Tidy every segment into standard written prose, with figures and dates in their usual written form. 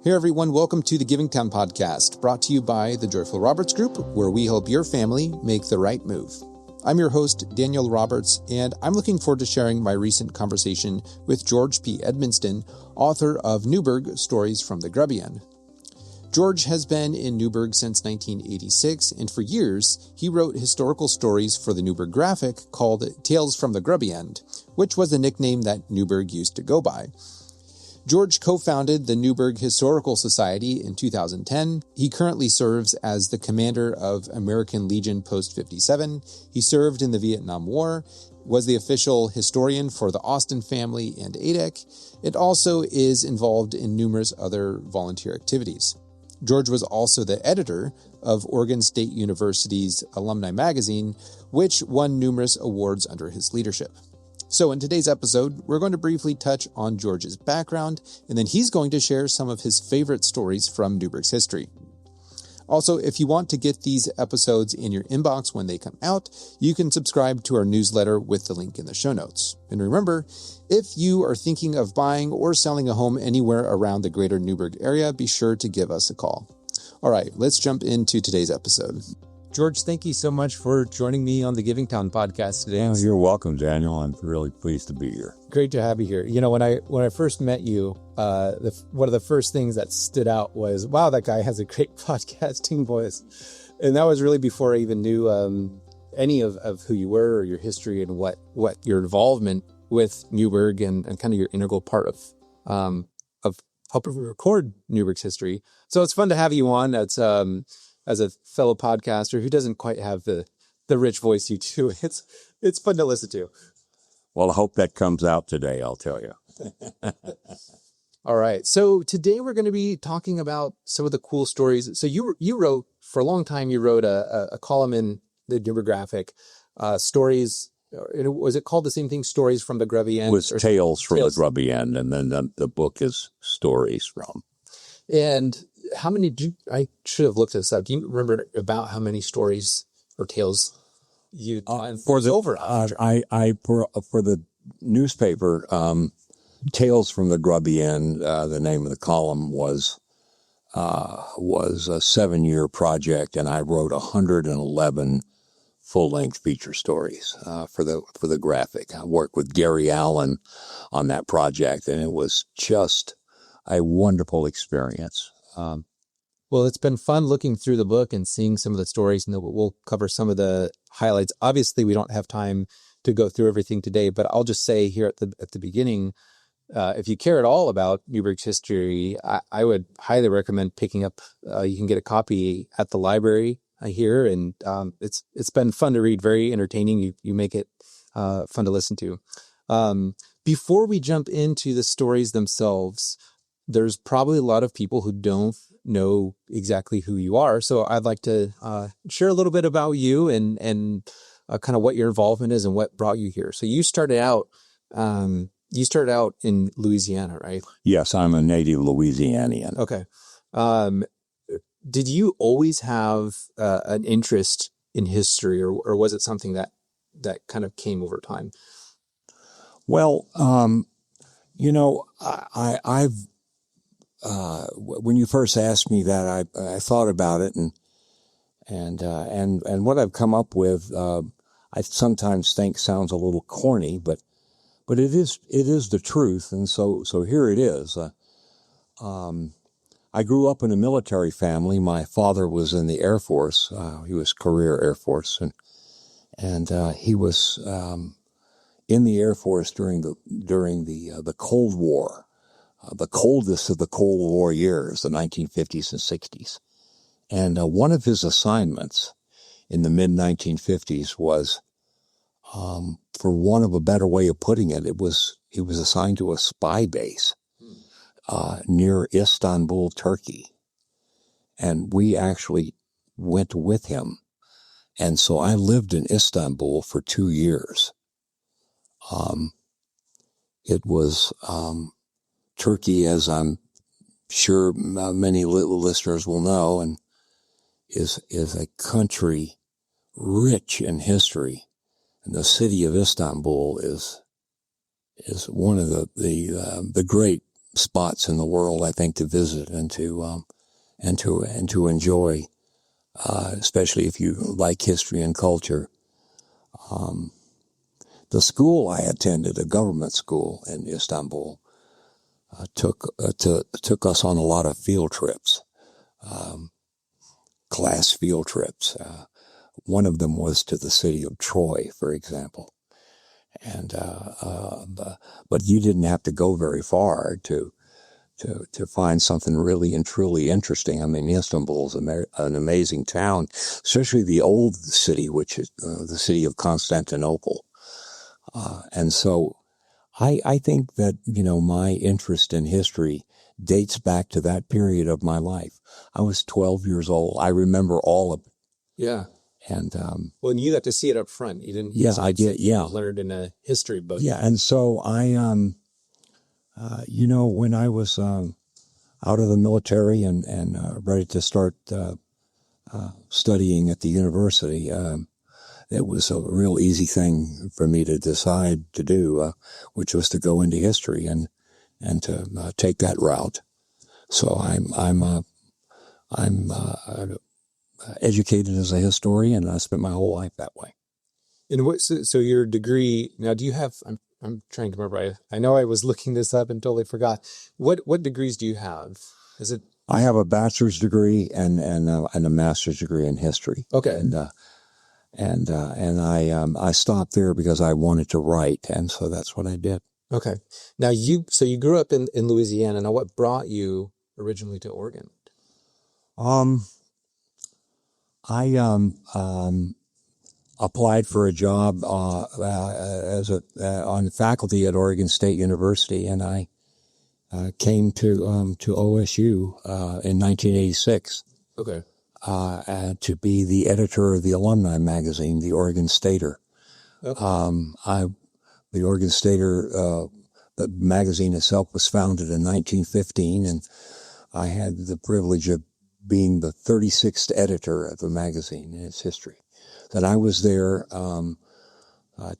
Hey everyone, welcome to the Giving Town podcast, brought to you by the Joyful Roberts Group, where we help your family make the right move. I'm your host, Daniel Roberts, and I'm looking forward to sharing my recent conversation with George P. Edmonston, author of Newberg, Stories from the Grubby End. George has been in Newberg since 1986, and for years, he wrote historical stories for the Newberg Graphic called Tales from the Grubby End, which was the nickname that Newberg used to go by. George co-founded the Newberg Historical Society in 2010. He currently serves as the commander of American Legion Post 57. He served in the Vietnam War, was the official historian for the Austin family and ADEC, and also is involved in numerous other volunteer activities. George was also the editor of Oregon State University's Alumni magazine, which won numerous awards under his leadership. So in today's episode, we're going to briefly touch on George's background, and then he's going to share some of his favorite stories from Newberg's history. Also, if you want to get these episodes in your inbox when they come out, you can subscribe to our newsletter with the link in the show notes. And remember, if you are thinking of buying or selling a home anywhere around the greater Newberg area, be sure to give us a call. All right, let's jump into today's episode. George, thank you so much for joining me on the Giving Town podcast today. Yeah, you're welcome, Daniel. I'm really pleased to be here. Great to have you here. You know, when I first met you, one of the first things that stood out was, wow, that guy has a great podcasting voice. And that was really before I even knew any of who you were or your history and what your involvement with Newberg and kind of your integral part of helping record Newberg's history. So it's fun to have you on. It's as a fellow podcaster who doesn't quite have the rich voice you do. It's fun to listen to. Well, I hope that comes out today, I'll tell you. All right. So today we're going to be talking about some of the cool stories. So you wrote, for a long time, you wrote a column in the Newberg Graphic, stories. Was it called the same thing, Stories from the Grubby End? It was Tales from the Grubby End, and then the book is Stories from. And how many I should have looked this up. Do you remember about how many stories or tales you for the newspaper, Tales from the Grubby End, the name of the column was a 7-year project, and I wrote 111 full-length feature stories for the Graphic. I worked with Gary Allen on that project, and it was just a wonderful experience. Well, it's been fun looking through the book and seeing some of the stories, and we'll cover some of the highlights. Obviously, we don't have time to go through everything today, but I'll just say here at the beginning, if you care at all about Newberg's history, I would highly recommend picking up. You can get a copy at the library here, and it's been fun to read, very entertaining. You make it fun to listen to. Before we jump into the stories themselves, there's probably a lot of people who don't know exactly who you are. So I'd like to share a little bit about you and kind of what your involvement is and what brought you here. So you started out in Louisiana, right? Yes, I'm a native Louisianian. Okay. Did you always have an interest in history, or was it something that kind of came over time? Well, I've when you first asked me that, I thought about it, and what I've come up with, I sometimes think sounds a little corny, but it is the truth, and so here it is. I grew up in a military family. My father was in the Air Force. He was career Air Force, and he was in the Air Force during the Cold War. The coldest of the Cold War years, the 1950s and 60s. And one of his assignments in the mid-1950s was, for want of a better way of putting it, he was assigned to a spy base near Istanbul, Turkey. And we actually went with him. And so I lived in Istanbul for 2 years. It was... Turkey, as I'm sure many listeners will know, and is a country rich in history, and the city of Istanbul is one of the great spots in the world, I think, to visit and to enjoy, especially if you like history and culture. The school I attended, a government school in Istanbul, took us on a lot of field trips, class field trips. One of them was to the city of Troy, for example. And but you didn't have to go very far to find something really and truly interesting. I mean, Istanbul is an amazing town, especially the old city, which is the city of Constantinople. And so I think that, my interest in history dates back to that period of my life. I was 12 years old. I remember all of it. Yeah. And well, and you got to see it up front. You didn't. Yeah, I did. Yeah, learned in a history book. Yeah, and so I, when I was out of the military and ready to start studying at the university, it was a real easy thing for me to decide to do, which was to go into history and to take that route. So I'm educated as a historian, and I spent my whole life that way. And so your degree now? Do you have? I'm trying to remember. I know I was looking this up and totally forgot. What degrees do you have? Is it? I have a bachelor's degree and a master's degree in history. Okay. And I stopped there because I wanted to write, and so that's what I did. Okay. Now you grew up in Louisiana. Now, what brought you originally to Oregon? I applied for a job on faculty at Oregon State University, and I came to OSU in 1986. Okay. To be the editor of the alumni magazine, the Oregon Stater. Okay. The Oregon Stater, the magazine itself was founded in 1915, and I had the privilege of being the 36th editor of the magazine in its history. That I was there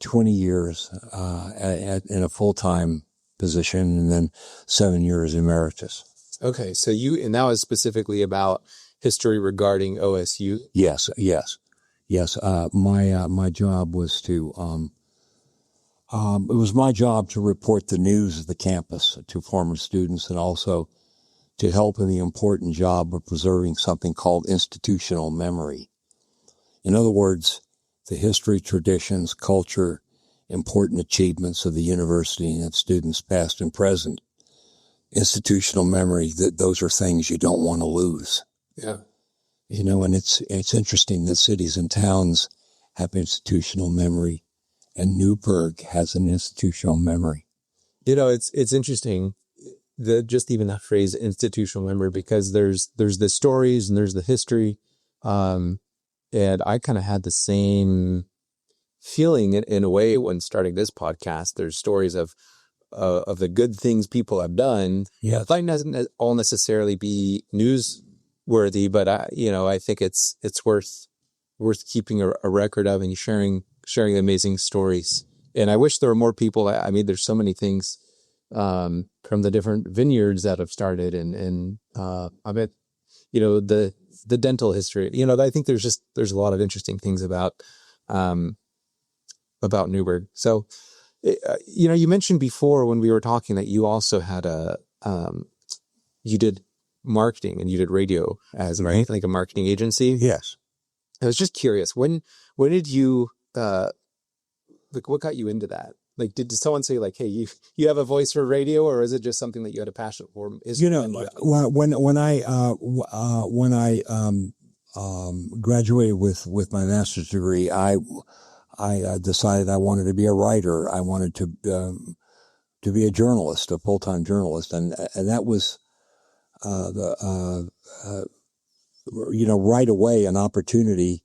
20 years in a full-time position, and then 7 years emeritus. Okay, so and that was specifically about history regarding OSU? Yes. My job was to it was my job to report the news of the campus to former students, and also to help in the important job of preserving something called institutional memory. In other words, the history, traditions, culture, important achievements of the university and its students, past and present. Institutional memory, those are things you don't want to lose. Yeah. And it's interesting that cities and towns have institutional memory, and Newberg has an institutional memory. It's interesting, just even that phrase, institutional memory, because there's the stories and there's the history. And I kind of had the same feeling in a way when starting this podcast. There's stories of the good things people have done. Yeah. It might not all necessarily be newsworthy, but I think it's worth keeping a record of and sharing amazing stories. And I wish there were more people. I mean, there's so many things from the different vineyards that have started, and I bet the dental history. I think there's a lot of interesting things about Newberg. So, you mentioned before when we were talking that you also had you did marketing and you did radio as right, like a marketing agency. Yes. I was just curious, when did you what got you into that? Like, did someone say like, "Hey, you have a voice for radio," or is it just something that you had a passion for? When I graduated with my master's degree, I decided I wanted to be a writer. I wanted to be a journalist, a full-time journalist, and that was right away an opportunity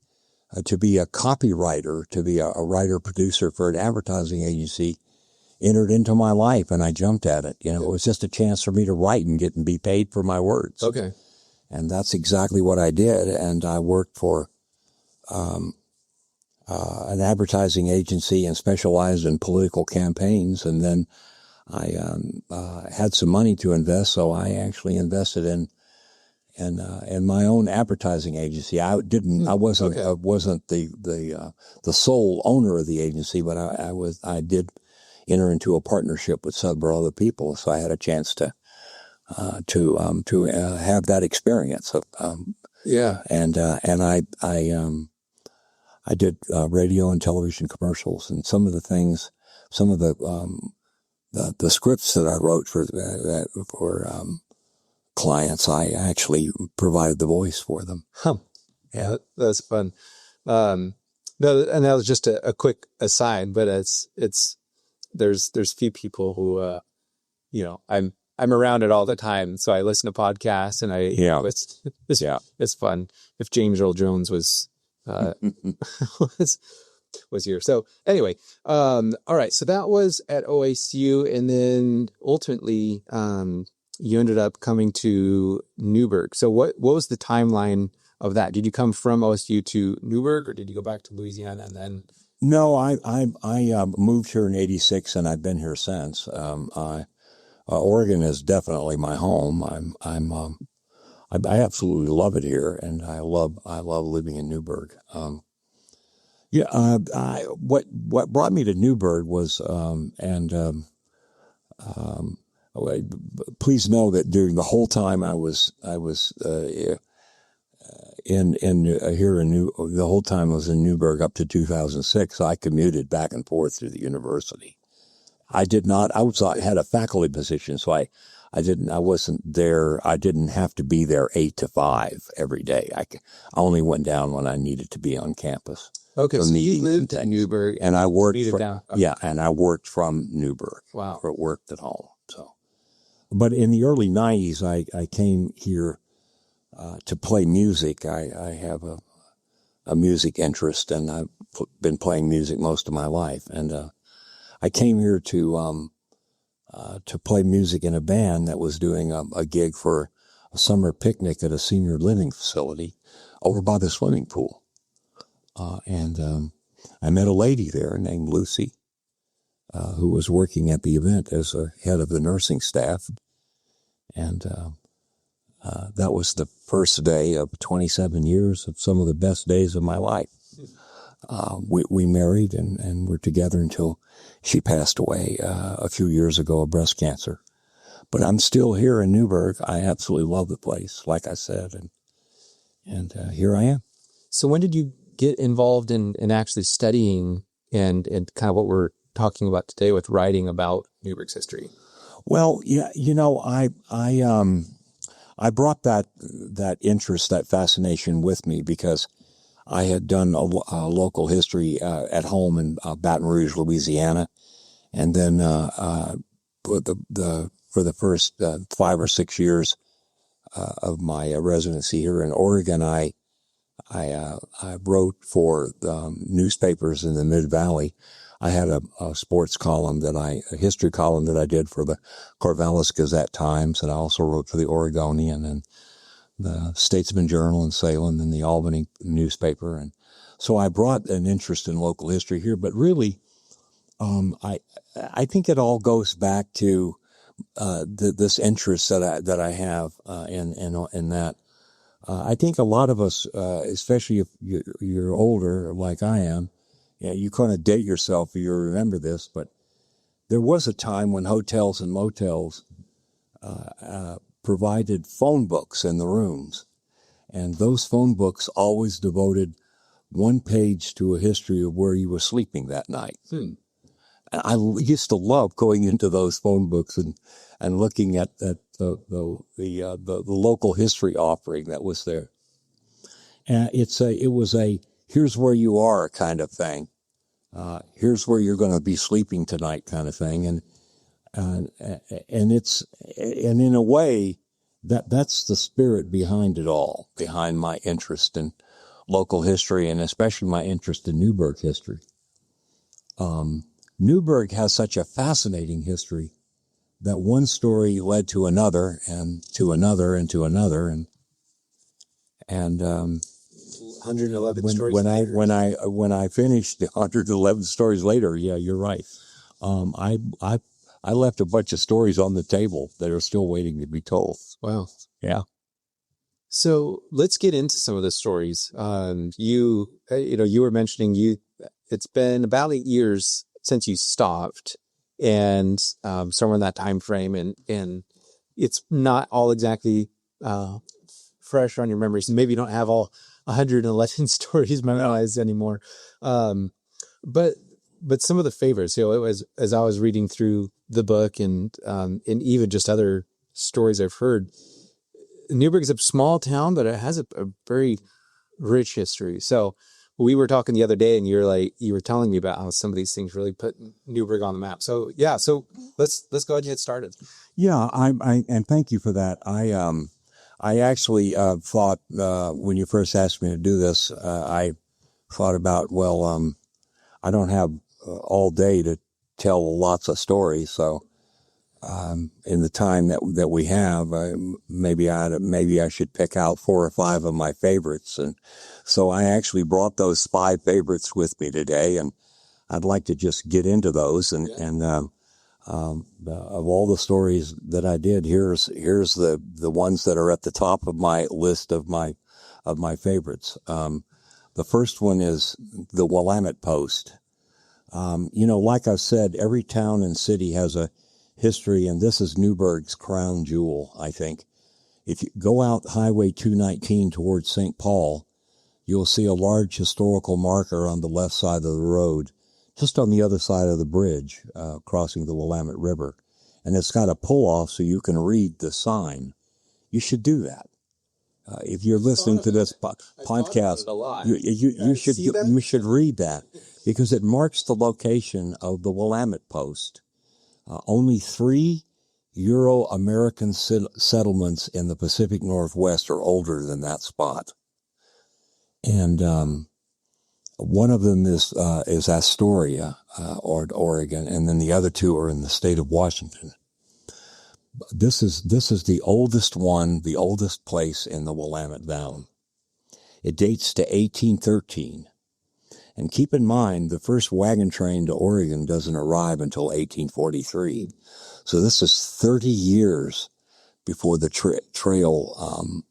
to be a copywriter, to be a writer-producer for an advertising agency, entered into my life, and I jumped at it. It was just a chance for me to write and be paid for my words. Okay. And that's exactly what I did. And I worked for an advertising agency and specialized in political campaigns. And then had some money to invest, so I actually invested in my own advertising agency. I wasn't the sole owner of the agency, but I did enter into a partnership with several other people, so I had a chance to have that experience. I did radio and television commercials, and some of the scripts that I wrote for clients, I actually provided the voice for them. Yeah, that's fun. No, and that was just a quick aside, but there's few people who, I'm around it all the time. So I listen to podcasts, and it's fun. If James Earl Jones was here. So anyway, all right. So that was at OSU, and then ultimately, you ended up coming to Newberg. So what was the timeline of that? Did you come from OSU to Newberg, or did you go back to Louisiana and then? No, I moved here in '86, and I've been here since. Oregon is definitely my home. I absolutely love it here, and I love living in Newberg. What brought me to Newberg was please know that during the whole time I was the whole time I was in Newberg up to 2006. I commuted back and forth to the university. I had a faculty position, so I wasn't there. I didn't have to be there 8 to 5 every day. I only went down when I needed to be on campus. Okay, so you lived in Newberg, and I worked and I worked from Newberg. Wow, or worked at home. So, but in the early '90s, I came here to play music. I have a music interest, and I've been playing music most of my life. And I came here to play music in a band that was doing a gig for a summer picnic at a senior living facility over by the swimming pool. And I met a lady there named Lucy, who was working at the event as a head of the nursing staff. And that was the first day of 27 years of some of the best days of my life. We married and were together until she passed away a few years ago of breast cancer. But I'm still here in Newberg. I absolutely love the place, like I said, and here I am. So when did you get involved in actually studying and kind of what we're talking about today with writing about Newberg's history? Well, yeah, I brought that interest, that fascination with me because I had done a local history at home in Baton Rouge, Louisiana, and then for the first 5 or 6 years of my residency here in Oregon, I wrote for newspapers in the Mid-Valley. I had a sports column a history column that I did for the Corvallis Gazette Times, and I also wrote for the Oregonian and the Statesman Journal in Salem and the Albany newspaper. And so I brought an interest in local history here, but really, I think it all goes back to this interest that I have in that. I think a lot of us, especially if you're older like I am, you kind of date yourself if you remember this, but there was a time when hotels and motels provided phone books in the rooms. And those phone books always devoted one page to a history of where you were sleeping that night. I used to love going into those phone books and looking at the local history offering that was there. And it was a here's where you are kind of thing. Here's where you're going to be sleeping tonight kind of thing. And in a way that's the spirit behind it all, behind my interest in local history and especially my interest in Newberg history. Newberg has such a fascinating history that one story led to another and to another and to another. And 111 stories later. When I finished the 111 stories later, yeah, you're right. I left a bunch of stories on the table that are still waiting to be told. Wow. Yeah. So let's get into some of the stories. You were mentioning it's been about 8 years since you stopped, and somewhere in that time frame, and it's not all exactly fresh on your memories. Maybe you don't have all 111 stories memorized anymore, but some of the favorites. It was, as I was reading through the book and even just other stories I've heard. Newberg is a small town, but it has a very rich history. So we were talking the other day, and you were telling me about how some of these things really put Newberg on the map. So yeah, so let's go ahead and get started. Yeah, I and thank you for that. I actually thought when you first asked me to do this, I thought about I don't have all day to tell lots of stories, so. In the time that we have, maybe I should pick out 4 or 5 of my favorites, and so I actually brought those 5 favorites with me today, and I'd like to just get into those. And of all the stories that I did, here's the ones that are at the top of my list of my favorites. The first one is the Willamette Post. Like I said, every town and city has a history, and this is Newberg's crown jewel, I think. If you go out Highway 219 towards St. Paul, you'll see a large historical marker on the left side of the road, just on the other side of the bridge, crossing the Willamette River. And it's got a pull-off so you can read the sign. You should do that. If you're listening to this podcast, you should read that, because it marks the location of the Willamette Post. Only 3 Euro-American settlements in the Pacific Northwest are older than that spot. And one of them is Astoria, Oregon, and then the other 2 are in the state of Washington. This is the oldest one, the oldest place in the Willamette Valley. It dates to 1813. And keep in mind, the first wagon train to Oregon doesn't arrive until 1843. So this is 30 years before the trail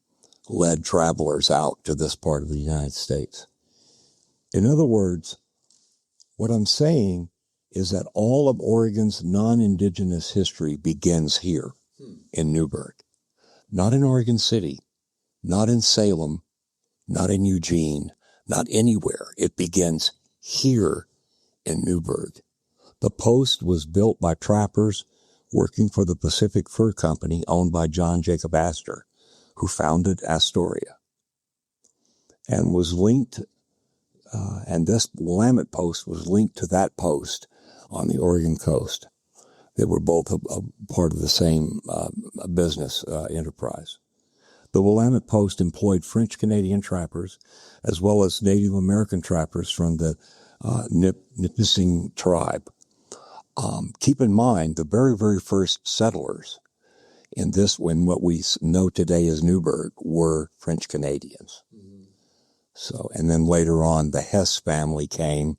led travelers out to this part of the United States. In other words, what I'm saying is that all of Oregon's non-indigenous history begins here in Newberg. Not in Oregon City, not in Salem, not in Eugene, not anywhere. It begins here in Newberg. The post was built by trappers working for the Pacific Fur Company, owned by John Jacob Astor, who founded Astoria, and was linked, and this Willamette Post was linked to that post on the Oregon coast. They were both a part of the same business enterprise. The Willamette Post employed French-Canadian trappers as well as Native American trappers from the Nipissing tribe. Keep in mind, the very, very first settlers in what we know today as Newberg were French-Canadians. Mm-hmm. So, and then later on, the Hess family came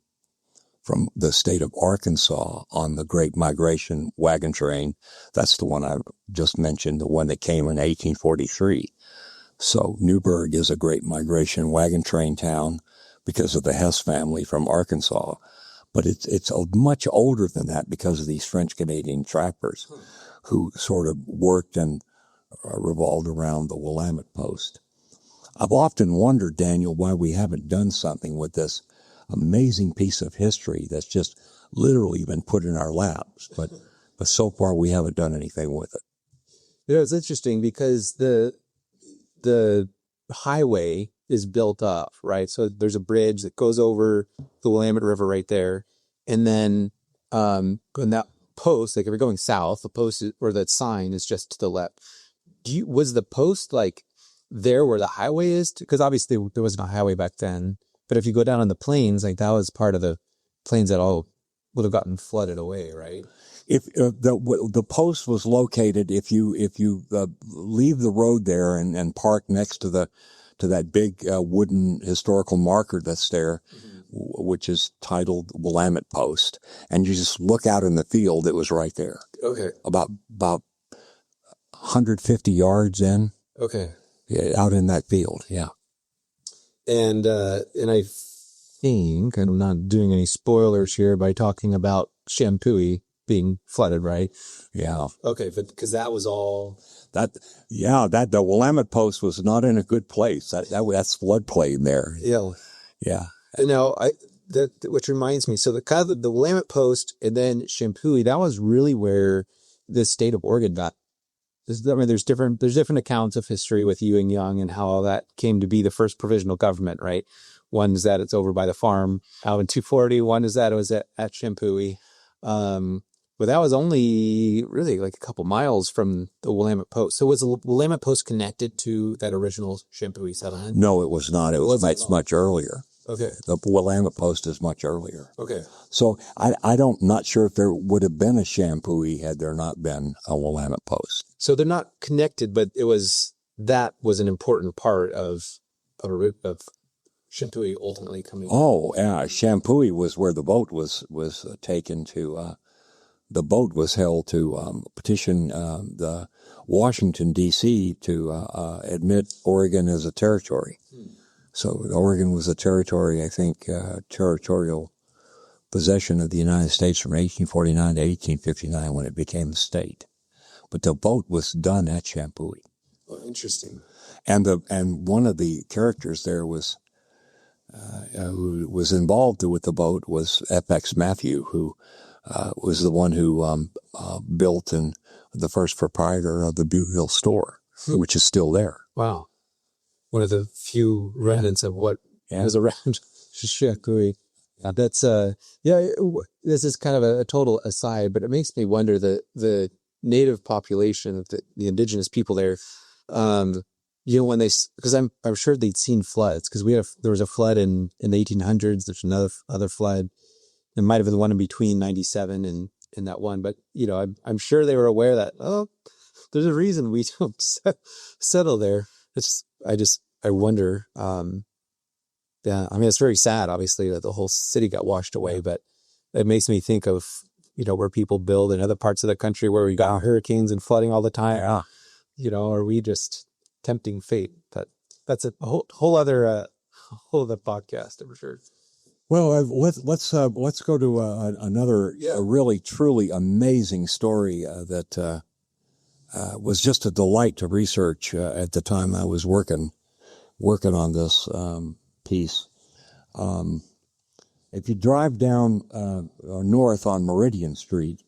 from the state of Arkansas on the Great Migration wagon train. That's the one I just mentioned, the one that came in 1843. So Newberg is a Great Migration wagon train town because of the Hess family from Arkansas. But it's much older than that because of these French-Canadian trappers who sort of worked and revolved around the Willamette Post. I've often wondered, Daniel, why we haven't done something with this amazing piece of history that's just literally been put in our laps. But so far we haven't done anything with it. It's interesting because the highway is built up, right? So there's a bridge that goes over the Willamette River right there. And then when that post, like if you're going south, the post or that sign is just to the left. Was the post like there where the highway is? Because obviously there wasn't a highway back then. But if you go down on the plains, like that was part of the plains that all would have gotten flooded away, right? If the post was located, if you leave the road there and park next to that big wooden historical marker that's there, mm-hmm. which is titled Willamette Post, and you just look out in the field. It was right there. Okay. About 150 yards in. Okay. Yeah, out in that field. Yeah. And I think I'm not doing any spoilers here by talking about Shampooey being flooded, right? Yeah. Okay, but because that was all the Willamette Post was not in a good place. That's floodplain there. Yeah. Yeah. No, which reminds me, so the Willamette Post and then Shampooey, that was really where the state of Oregon got. There's different accounts of history with Ewing Young and how all that came to be the first provisional government, right? One is that it's over by the farm out in 240. One is that it was at Shampooey. But that was only really like a couple miles from the Willamette Post. So was the Willamette Post connected to that original Shampooey settlement? No, it was not. It was much earlier. Okay. The Willamette Post is much earlier. Okay. So not sure if there would have been a Shampooey had there not been a Willamette Post. So they're not connected, but that was an important part of Shampooey ultimately coming. Oh, yeah. Shampooey was where the boat was taken to. The boat was held to petition the Washington, D.C. to admit Oregon as a territory. So Oregon was a territory, I think, territorial possession of the United States from 1849 to 1859 when it became a state. But the boat was done at Shampooey. Oh, interesting. And one of the characters there was who was involved with the boat was F.X. Matthew, who was the one who built and the first proprietor of the Butte Hill store, which is still there. Wow. One of the few remnants of what was around Shampooey. That's this is kind of a total aside, but it makes me wonder the native population, the indigenous people there, when because I'm sure they'd seen floods, because there was a flood in the 1800s. There's another flood. It might have been the one in between 97 and that one, but I'm sure they were aware that there's a reason we don't settle there. I wonder. It's very sad, obviously, that the whole city got washed away, but it makes me think of where people build in other parts of the country where we got hurricanes and flooding all the time. Yeah. Are we just tempting fate? But that's a whole other podcast, I'm sure. Well, let's go to another really truly amazing story that was just a delight to research at the time I was working on this piece. If you drive down north on Meridian Street,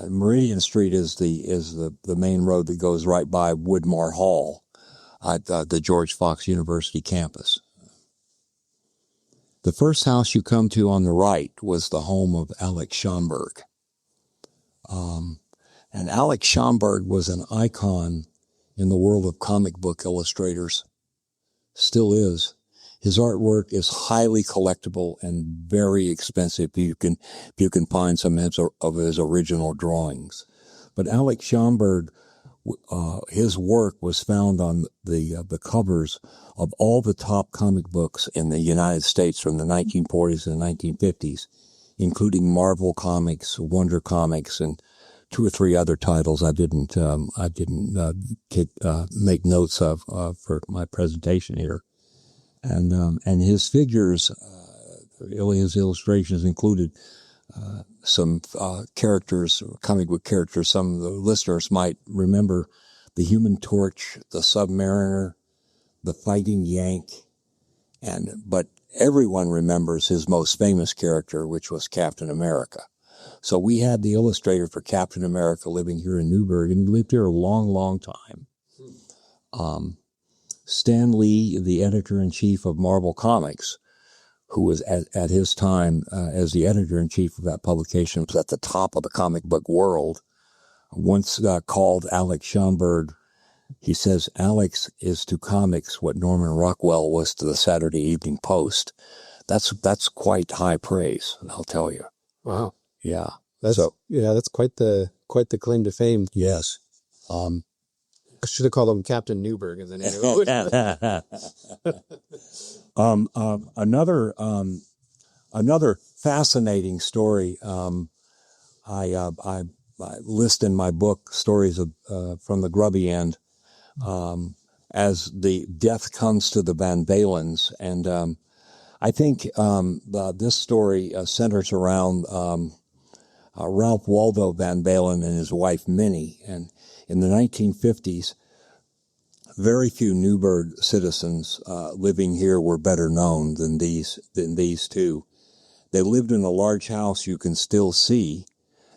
Meridian Street is the main road that goes right by Woodmore Hall at the George Fox University campus. The first house you come to on the right was the home of Alex Schomburg. And Alex Schomburg was an icon in the world of comic book illustrators. Still is. His artwork is highly collectible and very expensive if you can find some of his original drawings. But Alex Schomburg, his work was found on the covers of all the top comic books in the United States from the 1940s and 1950s, including Marvel Comics, Wonder Comics, and 2 or 3 other titles I didn't make notes of for my presentation here. And his figures, his illustrations included some characters, comic book characters. Some of the listeners might remember the Human Torch, the Submariner, the Fighting Yank, but everyone remembers his most famous character, which was Captain America. So we had the illustrator for Captain America living here in Newberg, and he lived here a long, long time. Stan Lee, the editor-in-chief of Marvel Comics, who was at his time as the editor-in-chief of that publication, was at the top of the comic book world, once called Alex Schomburg. He says, Alex is to comics what Norman Rockwell was to the Saturday Evening Post. That's quite high praise, I'll tell you. Wow. Yeah. That's quite the claim to fame. Yes. I should have called him Captain Newberg as a name. Another Another fascinating story. I list in my book stories of from the Grubby End as the death comes to the Van Valens, and I think this story centers around Ralph Waldo Van Balen and his wife Minnie. And in the 1950s, very few Newberg citizens living here were better known than these two. They lived in a large house you can still see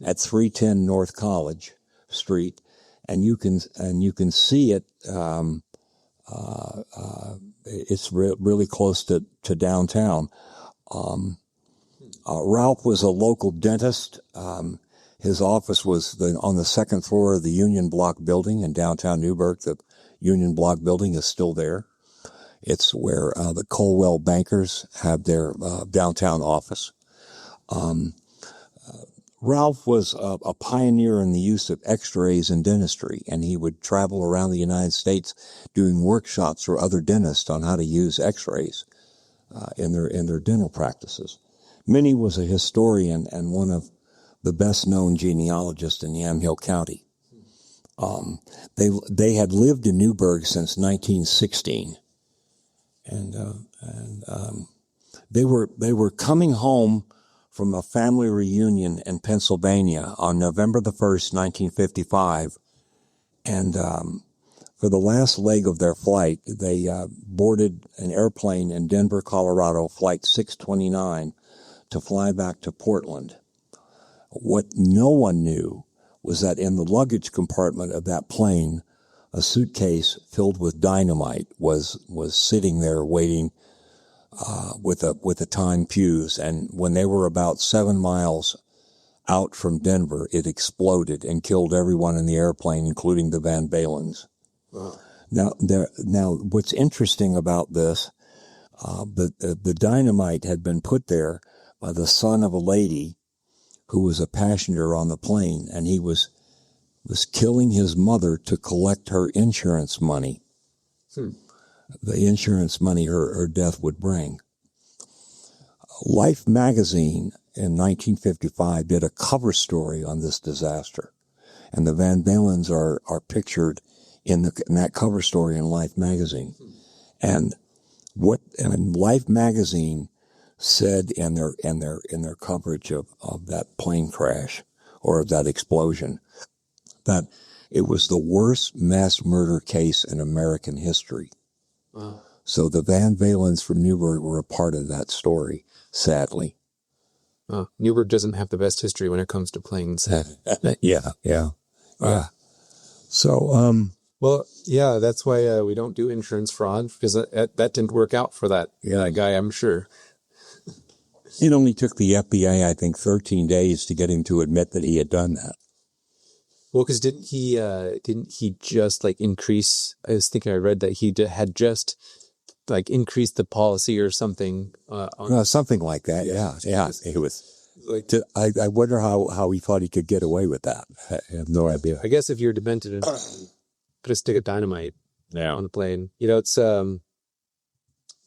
at 310 North College Street, and you can see it. It's really close to downtown. Ralph was a local dentist. His office was on the second floor of the Union Block building in downtown Newberg. The Union Block building is still there. It's where the Colwell bankers have their downtown office. Ralph was a pioneer in the use of x-rays in dentistry, and he would travel around the United States doing workshops for other dentists on how to use x-rays in their dental practices. Minnie was a historian and one of the best-known genealogists in Yamhill County. They had lived in Newberg since 1916, and they were coming home from a family reunion in Pennsylvania on November the 1st, 1955. And for the last leg of their flight, they boarded an airplane in Denver, Colorado, Flight 629, to fly back to Portland. What no one knew was that in the luggage compartment of that plane, a suitcase filled with dynamite was sitting there waiting with a timed fuse, and when they were about 7 miles out from Denver, it exploded and killed everyone in the airplane, including the Van Balens. Wow. Now, what's interesting about this, the dynamite had been put there by the son of a lady who was a passenger on the plane, and he was killing his mother to collect her insurance money. The insurance money her death would bring. Life magazine in 1955 did a cover story on this disaster, and the Van Balens are pictured in that cover story in Life magazine. And Life magazine said in their coverage of that plane crash or that explosion that it was the worst mass murder case in American history. Wow. So the Van Valens from Newberg were a part of that story, sadly. Newberg doesn't have the best history when it comes to planes. Yeah. So, well, yeah, that's why we don't do insurance fraud, because that didn't work out for that guy, I'm sure. It only took the FBI, I think, 13 days to get him to admit that he had done that. Well, because didn't he just increase? I was thinking I read that he had just increased the policy or something. Something like that. Yeah. It was. I wonder how he thought he could get away with that. I have no idea. I guess if you're demented and put a stick of dynamite on the plane, it's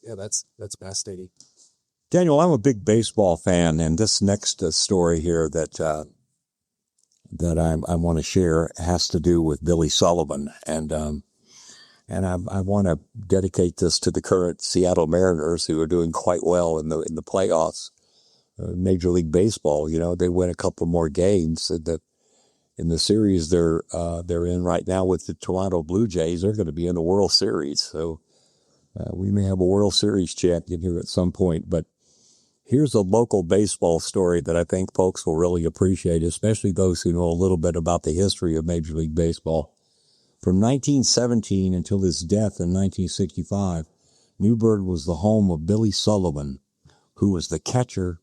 that's fascinating. Daniel, I'm a big baseball fan, and this next story here that I want to share has to do with Billy Sullivan, and I want to dedicate this to the current Seattle Mariners, who are doing quite well in the playoffs, Major League Baseball. They win a couple more games in the series they're in right now with the Toronto Blue Jays. They're going to be in the World Series, so we may have a World Series champion here at some point, but. Here's a local baseball story that I think folks will really appreciate, especially those who know a little bit about the history of Major League Baseball. From 1917 until his death in 1965, Newberg was the home of Billy Sullivan, who was the catcher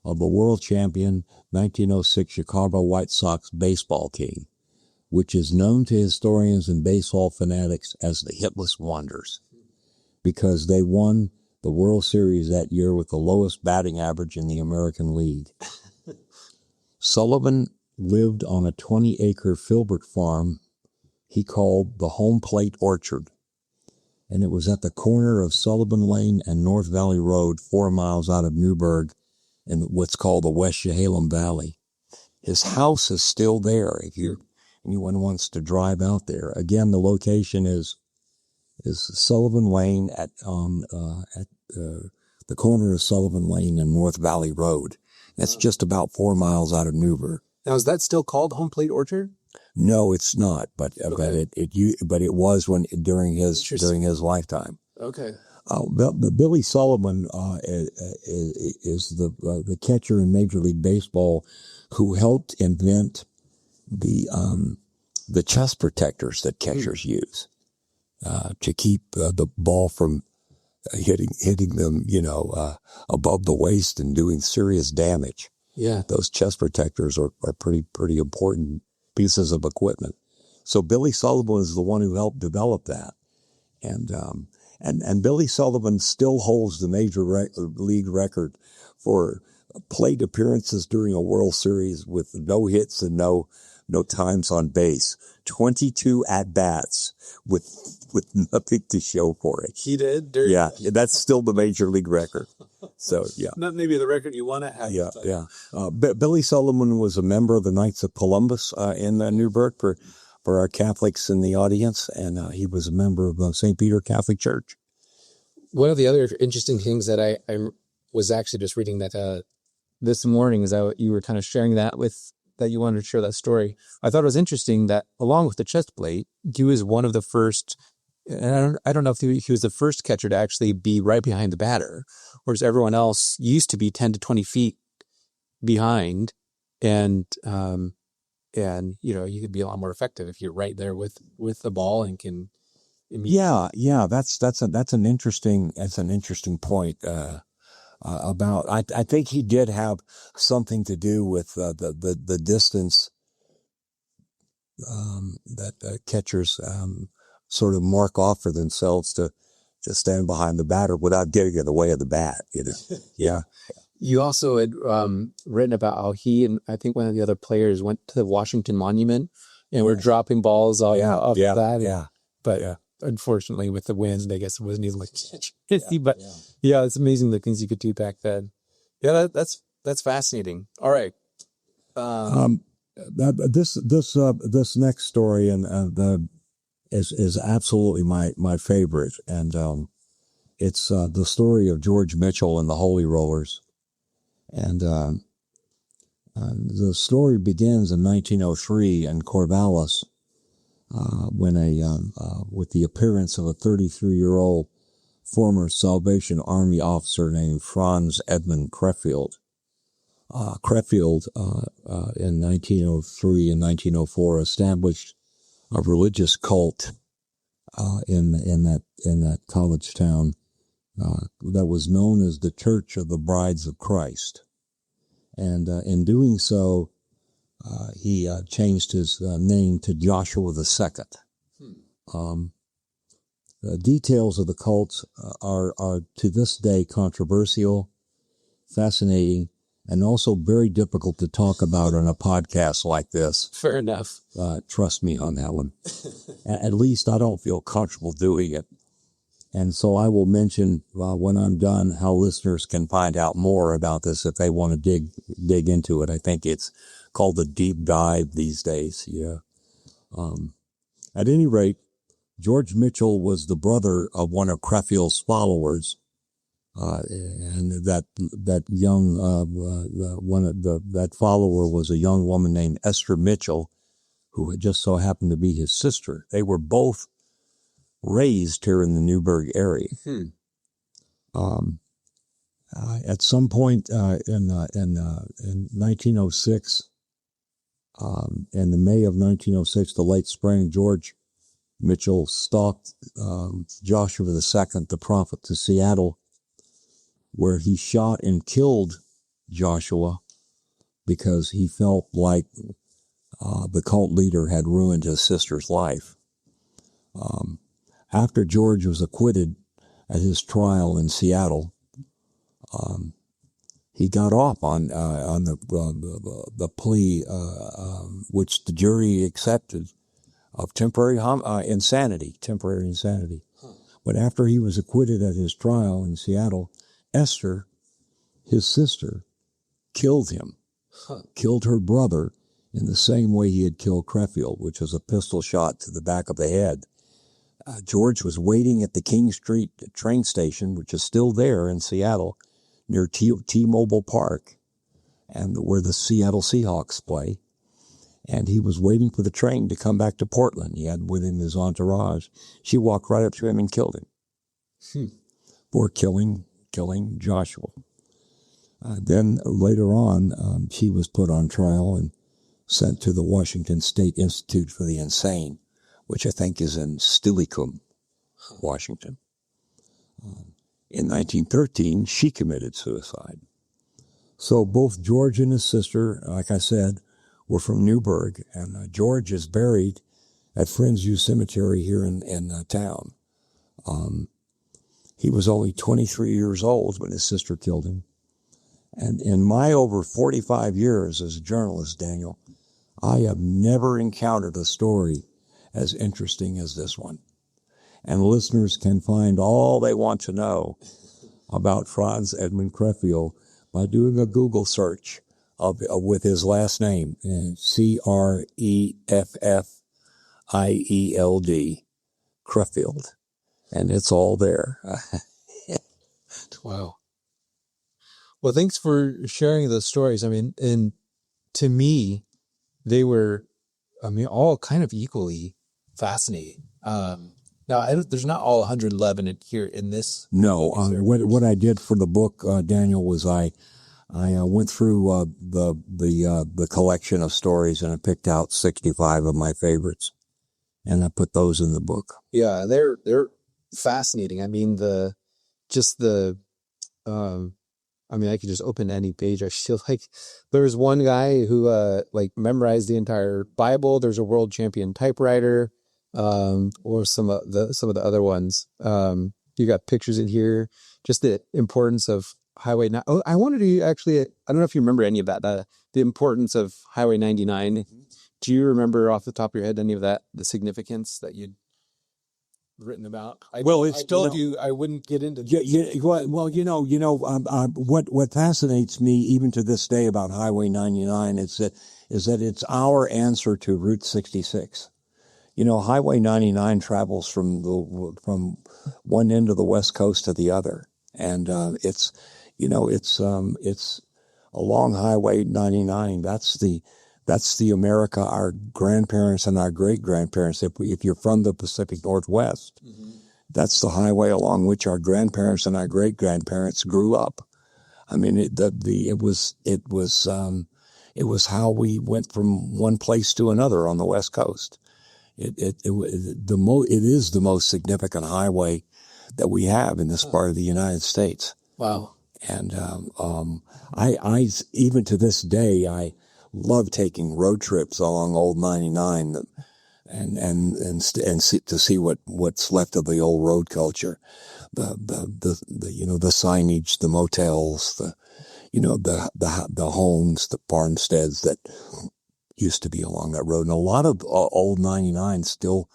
of the world champion 1906 Chicago White Sox baseball team, which is known to historians and baseball fanatics as the Hitless Wonders, because they won the World Series that year with the lowest batting average in the American League. Sullivan lived on a 20-acre filbert farm he called the Home Plate Orchard, and it was at the corner of Sullivan Lane and North Valley Road, 4 miles out of Newberg, in what's called the West Chehalem Valley. His house is still there. If anyone wants to drive out there, again, the location is Sullivan Lane at the corner of Sullivan Lane and North Valley Road. That's just about 4 miles out of Newberg. Now, is that still called Home Plate Orchard? No, it's not, but it was during his lifetime. Okay. Billy Sullivan is the catcher in Major League Baseball who helped invent the chest protectors that catchers use to keep the ball from hitting them, above the waist and doing serious damage. Yeah, those chest protectors are pretty important pieces of equipment. So Billy Sullivan is the one who helped develop that, and Billy Sullivan still holds the major league record for plate appearances during a World Series with no hits and no times on base. 22 at-bats with nothing to show for it. He did? Yeah, that's still the major league record. So, yeah. Not maybe the record you want to have. Yeah. Billy Sullivan was a member of the Knights of Columbus in Newberg for our Catholics in the audience, and he was a member of St. Peter Catholic Church. One of the other interesting things that I was actually just reading that this morning is that you were kind of sharing that you wanted to share that story. I thought it was interesting that along with the chest plate, he was one of the first, and I don't know if he was the first catcher to actually be right behind the batter, whereas everyone else used to be 10 to 20 feet behind, and you could be a lot more effective if you're right there with the ball and can. Yeah, that's an interesting point. About, I think he did have something to do with the distance that catchers sort of mark off for themselves to stand behind the batter without getting in the way of the bat. Yeah. You also had written about how he and I think one of the other players went to the Washington Monument and were dropping balls off that. Yeah. But unfortunately, with the winds, I guess it wasn't even like but it's amazing the things you could do back then. Yeah, that's fascinating. All right. This next story is absolutely my favorite, and it's the story of George Mitchell and the Holy Rollers, and the story begins in 1903 in Corvallis. When with the appearance of a 33-year-old former Salvation Army officer named Franz Edmund Crefeld. Crefeld, in 1903 and 1904, established a religious cult in that college town that was known as the Church of the Brides of Christ, and in doing so, he changed his name to Joshua II. The details of the cults are to this day controversial, fascinating, and also very difficult to talk about on a podcast like this. Fair enough. Trust me on that one. At least I don't feel comfortable doing it. And so I will mention when I'm done how listeners can find out more about this if they want to dig into it. I think it's called the deep dive these days. Yeah. At any rate, George Mitchell was the brother of one of Crefeld's followers, and that follower was a young woman named Esther Mitchell, who had just so happened to be his sister. They were both raised here in the Newberg area. At some point in 1906, in the May of 1906, the late spring, George Mitchell stalked Joshua II, the prophet, to Seattle, where he shot and killed Joshua because he felt like the cult leader had ruined his sister's life. After George was acquitted at his trial in Seattle, he got off on the plea, which the jury accepted, of temporary insanity. But after he was acquitted at his trial in Seattle, Esther, his sister, killed him, killed her brother in the same way he had killed Crefeld, which was a pistol shot to the back of the head. George was waiting at the King Street train station, which is still there in Seattle, near T-Mobile Park, and where the Seattle Seahawks play. And he was waiting for the train to come back to Portland. He had with him his entourage. She walked right up to him and killed him for killing Joshua. Then later on, she was put on trial and sent to the Washington State Institute for the Insane, which I think is in Steilacoom, Washington. In 1913, she committed suicide. So both George and his sister, like I said, were from Newberg, and George is buried at Friendsview Cemetery here in town. He was only 23 years old when his sister killed him. And in my over 45 years as a journalist, Daniel, I have never encountered a story as interesting as this one. And listeners can find all they want to know about Franz Edmund Crefeld by doing a Google search with his last name, Creffield, Crefeld, and it's all there. Wow. Well, thanks for sharing those stories. I mean, and to me, they were, all kind of equally fascinating. Now, there's not all 111 here in this. No, what I did for the book, Daniel, was I went through the collection of stories, and I picked out 65 of my favorites, and I put those in the book. Yeah, they're fascinating. I mean, I could just open any page. I feel like there's one guy who memorized the entire Bible. There's a world champion typewriter, or some of the other ones. You got pictures in here. Just the importance of Highway 9. Oh, I wanted to actually. I don't know if you remember any of that. The importance of Highway 99. Do you remember off the top of your head any of that? The significance that you'd written about? I told you I wouldn't get into. What fascinates me even to this day about Highway 99 is that it's our answer to Route 66. Highway 99 travels from one end of the West Coast to the other, and it's along Highway 99. That's the America our grandparents and our great grandparents. If you're from the Pacific Northwest, that's the highway along which our grandparents and our great grandparents grew up. I mean, it was how we went from one place to another on the West Coast. It is the most significant highway that we have in this part of the United States. Wow. And I even to this day, I love taking road trips along Old 99 and to see what's left of the old road culture, the signage, the motels, the homes, the farmsteads that used to be along that road. And a lot of old 99 still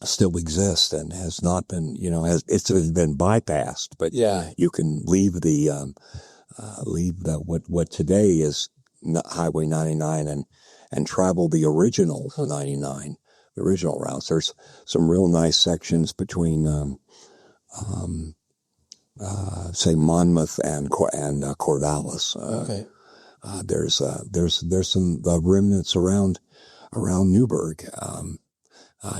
exist and has not been, it's been bypassed, but yeah, you can leave what today is Highway 99 and travel the original 99, the original routes. There's some real nice sections between, say Monmouth and Corvallis. Okay. There's some remnants around Newberg,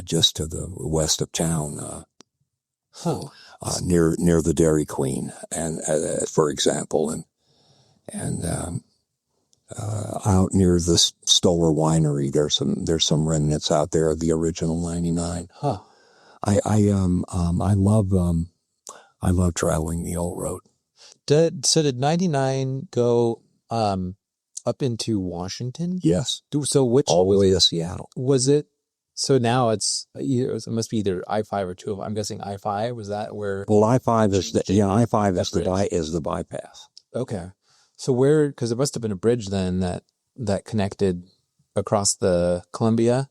just to the west of town, near the Dairy Queen, and for example, and out near the Stoller Winery, there's some remnants out there of the original 99. Huh. I love traveling the old road. Did 99 go up into Washington? Yes. So which all the way to Seattle was it? So now it must be either I-5 or 205. I'm guessing I-5. Was that where? Well, I-5 is the bypass. Okay. So because there must have been a bridge then that connected across the Columbia.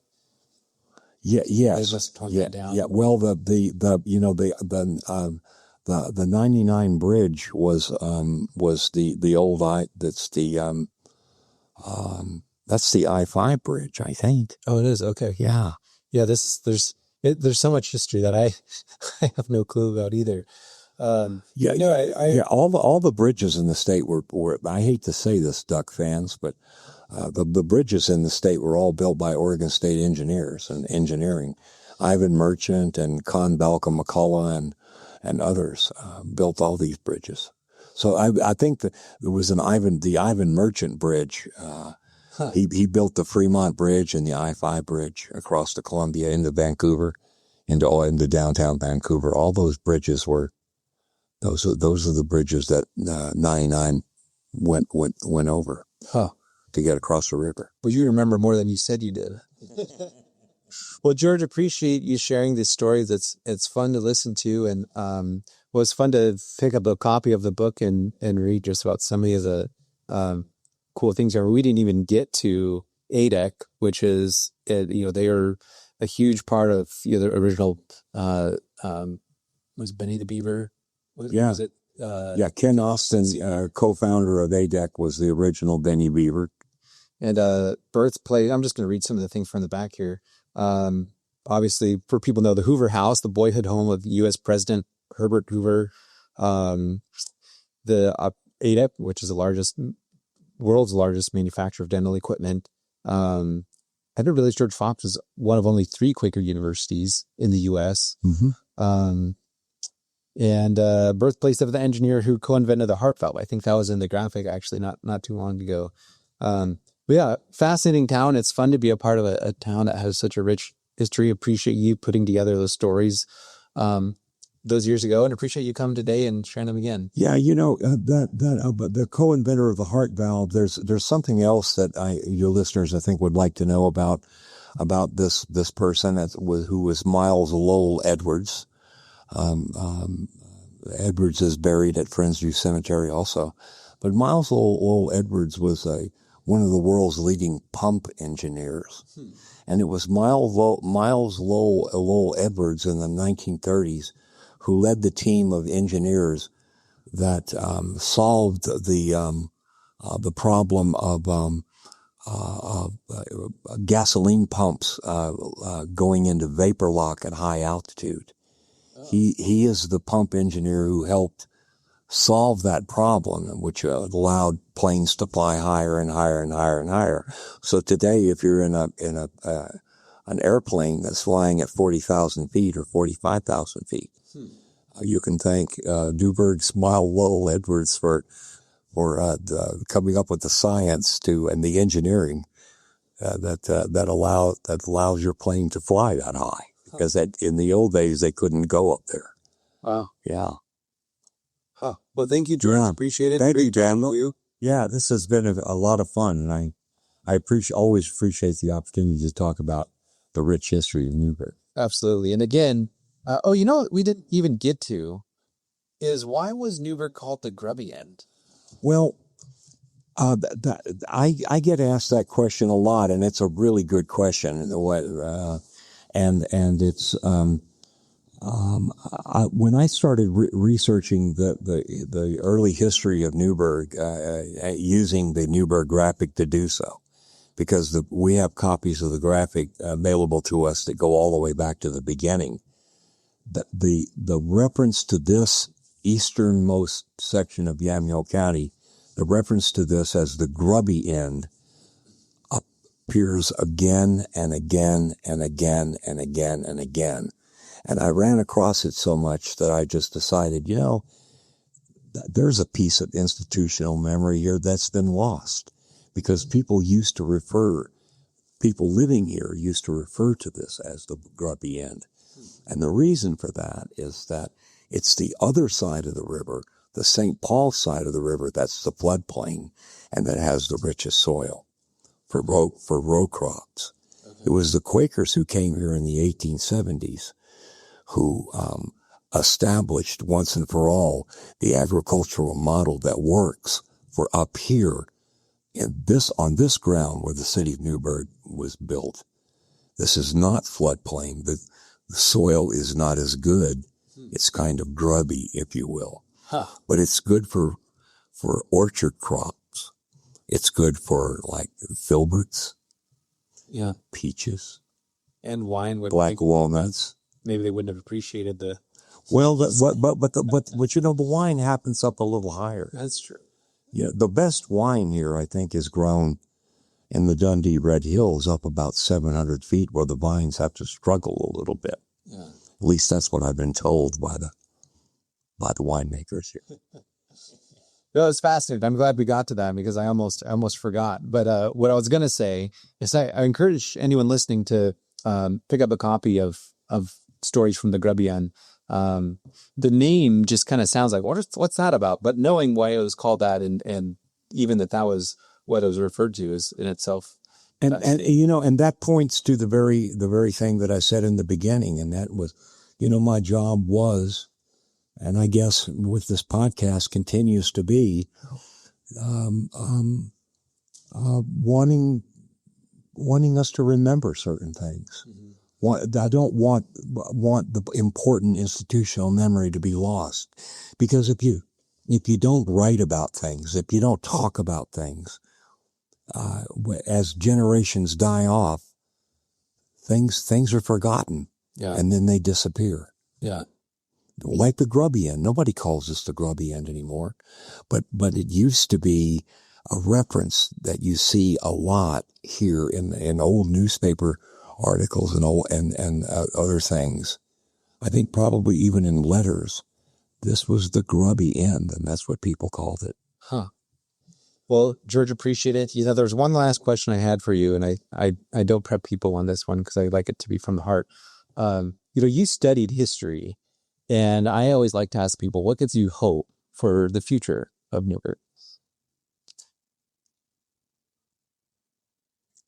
Yeah. Yes. They must have torn that down. Yeah. Well, the the 99 bridge was the old that's the I-5 bridge, I think. Oh, it is. Okay. Yeah. Yeah. There's so much history that I have no clue about either. All the bridges in the state were I hate to say this, Duck fans, but the bridges in the state were all built by Oregon State engineers and engineering. Ivan Merchant and Con Balca McCullough and others built all these bridges. So I think that there was the Ivan Merchant Bridge. He built the Fremont Bridge and the I-5 bridge across the Columbia into Vancouver, into downtown Vancouver. All those bridges were those are the bridges that 99 went over to get across the river. Well, you remember more than you said you did. Well, George, appreciate you sharing this story. It's fun to listen to, and it's fun to pick up a copy of the book and read just about some of the cool things. We didn't even get to ADEC, which is they are a huge part of the original. Was Benny the Beaver? Was it? Ken Austin, co-founder of ADEC, was the original Benny Beaver. And birthplace. I'm just going to read some of the things from the back here. Obviously, for people know the Hoover House, the boyhood home of U.S. President Herbert Hoover. The ADEP, which is the world's largest manufacturer of dental equipment. I didn't realize George Fox was one of only 3 Quaker universities in the U.S. Mm-hmm. And birthplace of the engineer who co-invented the heart valve. I think that was in the graphic actually not too long ago. But yeah, fascinating town. It's fun to be a part of a town that has such a rich history. Appreciate you putting together those stories those years ago, and appreciate you coming today and sharing them again. Yeah, the co-inventor of the heart valve. There's something else that your listeners I think would like to know about this person who was Miles Lowell Edwards. Edwards is buried at Friendsview Cemetery also, but Miles Lowell Edwards was one of the world's leading pump engineers. And it was Miles Lowell Edwards in the 1930s who led the team of engineers that solved the problem of gasoline pumps going into vapor lock at high altitude. He is the pump engineer who helped solve that problem, which allowed planes to fly higher and higher and higher and higher. So today, if you're in an airplane that's flying at 40,000 feet or 45,000 feet, you can thank Newberg's Miles Lowell Edwards for coming up with the science and the engineering that allows your plane to fly that high. Because in the old days they couldn't go up there. Wow. Yeah. Huh. Well, thank you, George. Yeah. Appreciate it. Thank you, Dan. Yeah, this has been a lot of fun, and I always appreciate the opportunity to talk about the rich history of Newberg. Absolutely. And again, what we didn't even get to is why was Newberg called the Grubby End? Well, I get asked that question a lot, and it's a really good question. And it's when I started researching the early history of Newberg, using the Newberg Graphic to do so, because we have copies of the graphic available to us that go all the way back to the beginning. The reference to this easternmost section of Yamhill County, the reference to this as the Grubby End, appears again and again and again and again and again. And I ran across it so much that I just decided, there's a piece of institutional memory here that's been lost, because people living here used to refer to this as the Grubby End. And the reason for that is that it's the other side of the river, the St. Paul side of the river, that's the floodplain, and that has the richest soil for row crops. Okay. It was the Quakers who came here in the 1870s who established once and for all the agricultural model that works for up here on this ground where the city of Newberg was built. This is not floodplain. The soil is not as good It's kind of grubby, if you will. Huh. But it's good for orchard crops. It's good for like filberts, Yeah. peaches, And wine would black walnuts. maybe they wouldn't have appreciated the. Well, but you know, the wine happens up a little higher. That's true. Yeah, the best wine here, I think, is grown in the Dundee Red Hills up about 700 feet, where the vines have to struggle a little bit. Yeah. At least that's what I've been told by the winemakers here. No, it's fascinating. I'm glad we got to that because I almost forgot. But what I was going to say is I encourage anyone listening to pick up a copy of Stories from the Grubby End. The name just kind of sounds like, what's that about? But knowing why it was called that and even that was what it was referred to is in itself. And you know, and that points to the very thing that I said in the beginning, and that was, you know, my job was, and I guess with this podcast continues to be, wanting us to remember certain things. Mm-hmm. I don't want the important institutional memory to be lost, because if you don't write about things, if you don't talk about things, as generations die off, things are forgotten, and then they disappear. Yeah. Like the Grubby End. Nobody calls this the Grubby End anymore, but it used to be a reference that you see a lot here in old newspaper articles and other things. I think probably even in letters, this was the Grubby End, and that's what people called it. Huh. Well, George, appreciate it. You know, there's one last question I had for you, and I don't prep people on this one because I like it to be from the heart. You know, you studied history, and I always like to ask people, what gives you hope for the future of Newberg?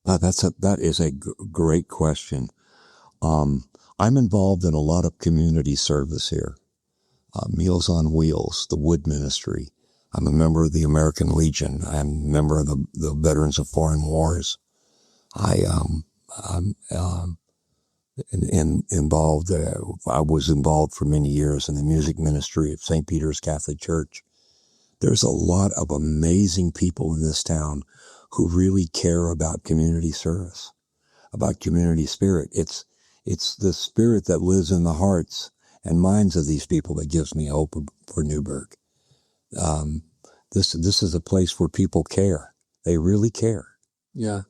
That is a great question. I'm involved in a lot of community service here. Meals on Wheels, the Wood Ministry. I'm a member of the American Legion. I'm a member of the Veterans of Foreign Wars. I'm involved. I was involved for many years in the music ministry of St. Peter's Catholic Church. There's a lot of amazing people in this town who really care about community service, about community spirit. It's the spirit that lives in the hearts and minds of these people that gives me hope for Newberg. This is a place where people care. They really care. Yeah.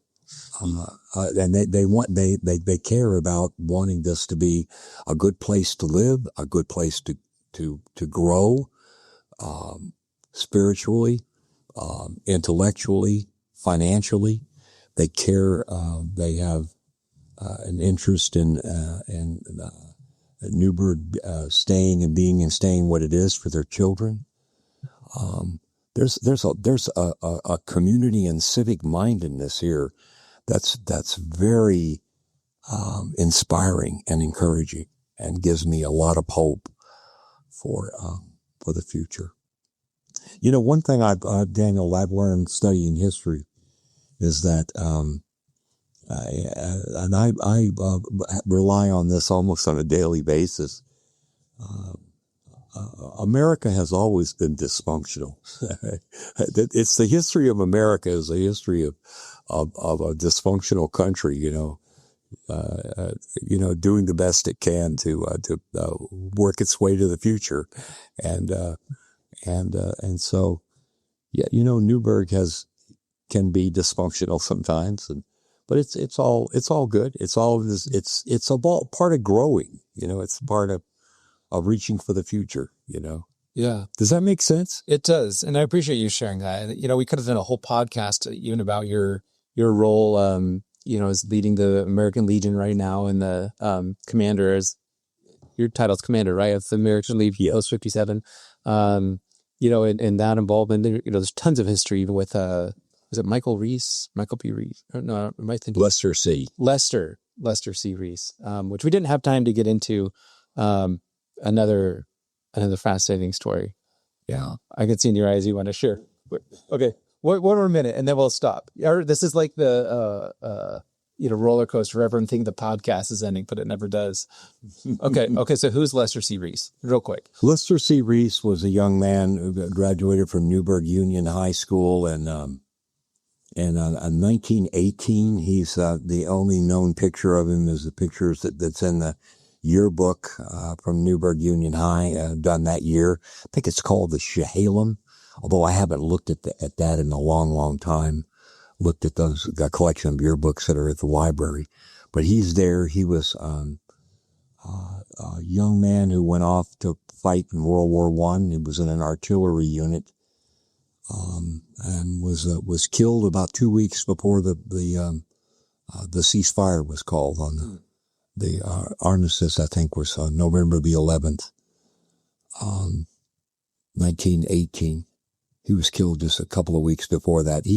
And they care about wanting this to be a good place to live, a good place to grow, spiritually, intellectually, financially. They care. They have an interest in Newberg staying what it is for their children. There's a community and civic mindedness here that's very inspiring and encouraging, and gives me a lot of hope for the future. You know, one thing Daniel, I've learned studying history is that, I rely on this almost on a daily basis. America has always been dysfunctional. It's the history of America is a history of a dysfunctional country, doing the best it can to work its way to the future. And so, yeah, Newberg can be dysfunctional sometimes, but it's all good. It's a part of growing, it's part of reaching for the future, Yeah. Does that make sense? It does. And I appreciate you sharing that. We could have done a whole podcast even about your role, as leading the American Legion right now, and the commander, as your title's commander, right? Of the American Legion Post 57. And that involvement, there's tons of history, even with, was it Michael P. Reese? No, am I thinking? Lester C. Reese, which we didn't have time to get into. Another fascinating story. Yeah. I can see in your eyes you want to share. Okay. One more minute and then we'll stop. This is like the, roller coaster for everyone thinking the podcast is ending, but it never does. Okay. So who's Lester C. Reese? Real quick. Lester C. Reese was a young man who graduated from Newberg Union High School, and in 1918, he's the only known picture of him is the pictures that's in the yearbook from Newberg Union High, done that year. I think it's called the Chehalem, although I haven't looked at that in a long, long time. Looked at those collection of yearbooks that are at the library. But he's there. He was a young man who went off to fight in World War I. He was in an artillery unit, and was killed about 2 weeks before the ceasefire was called on the armistice. I think was November the 11th, 1918. He was killed just a couple of weeks before that.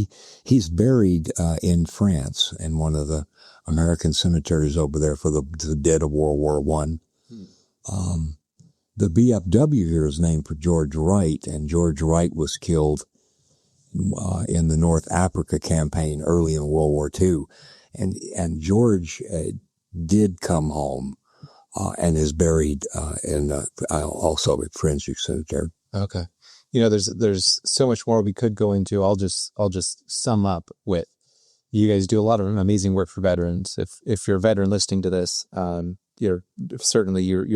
He's buried in France in one of the American cemeteries over there for the dead of World War I. The BFW here is named for George Wright, and George Wright was killed in the North Africa campaign early in World War II. And George did come home and is buried also at Forensic Cemetery. Okay. There's so much more we could go into. I'll just sum up with, you guys do a lot of amazing work for veterans. If you're a veteran listening to this, you're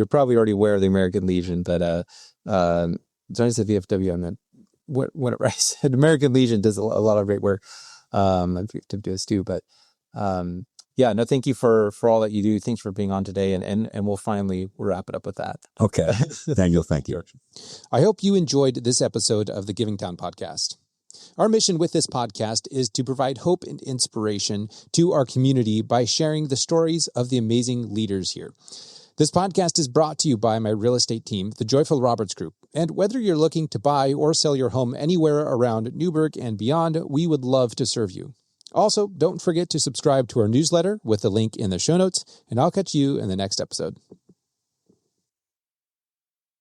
probably already aware of the American Legion, but don't say VFW. I meant what I said. American Legion does a lot of great work. VFW does too, but thank you for all that you do. Thanks for being on today, and we'll wrap it up with that. Okay. Daniel, thank you. I hope you enjoyed this episode of the Giving Town podcast. Our mission with this podcast is to provide hope and inspiration to our community by sharing the stories of the amazing leaders here. This podcast is brought to you by my real estate team, the Joyful Roberts Group. And whether you're looking to buy or sell your home anywhere around Newberg and beyond, we would love to serve you. Also, don't forget to subscribe to our newsletter with the link in the show notes, and I'll catch you in the next episode.